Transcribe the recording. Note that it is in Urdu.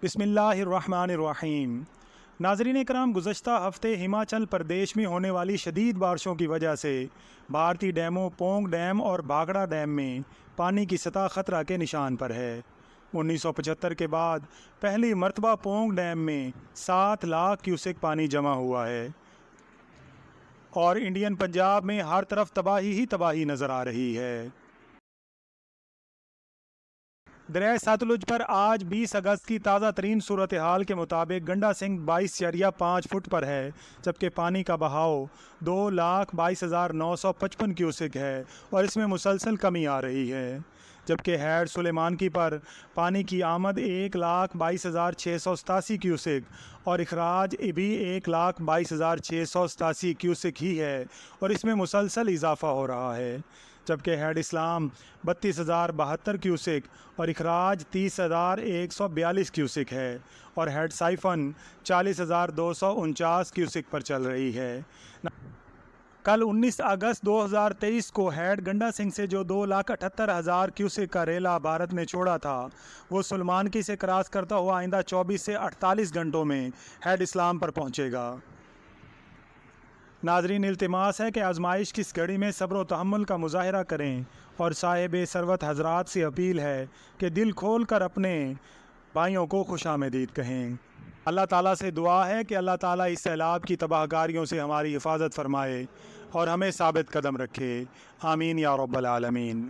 بسم اللہ الرحمن الرحیم۔ ناظرین کرام، گزشتہ ہفتے ہماچل پردیش میں ہونے والی شدید بارشوں کی وجہ سے بھارتی ڈیموں پونگ ڈیم اور بھاگڑا ڈیم میں پانی کی سطح خطرہ کے نشان پر ہے۔ 1975 کے بعد پہلی مرتبہ پونگ ڈیم میں 7 لاکھ کیوسک پانی جمع ہوا ہے اور انڈین پنجاب میں ہر طرف تباہی ہی تباہی نظر آ رہی ہے۔ دریائے ستلج پر آج 20 اگست کی تازہ ترین صورتحال کے مطابق گنڈا سنگھ 22.5 فٹ پر ہے، جبکہ پانی کا بہاؤ 2,22,955 کیوسک ہے اور اس میں مسلسل کمی آ رہی ہے، جبکہ ہیڈ سلیمانکی پر پانی کی آمد 1,22,687 کیوسک اور اخراج بھی 1,22,687 کیوسک ہی ہے اور اس میں مسلسل اضافہ ہو رہا ہے، جبکہ ہیڈ اسلام 32,072 کیوسک اور اخراج 30,142 کیوسک ہے اور ہیڈ سائفن 40,249 کیوسک پر چل رہی ہے۔ کل 19 اگست 2023 کو ہیڈ گنڈا سنگھ سے جو 2,78,000 کیوسک کا ریلا بھارت نے چھوڑا تھا، وہ سلیمانکی سے کراس کرتا ہوا آئندہ 24 سے 48 گھنٹوں میں ہیڈ اسلام پر پہنچے گا۔ ناظرین، التماس ہے کہ آزمائش کی اس گھڑی میں صبر و تحمل کا مظاہرہ کریں اور صاحب ثروت حضرات سے اپیل ہے کہ دل کھول کر اپنے بھائیوں کو خوش آمدید کہیں۔ اللہ تعالیٰ سے دعا ہے کہ اللہ تعالیٰ اس سیلاب کی تباہ کاریوں سے ہماری حفاظت فرمائے اور ہمیں ثابت قدم رکھے۔ آمین یا رب العالمین۔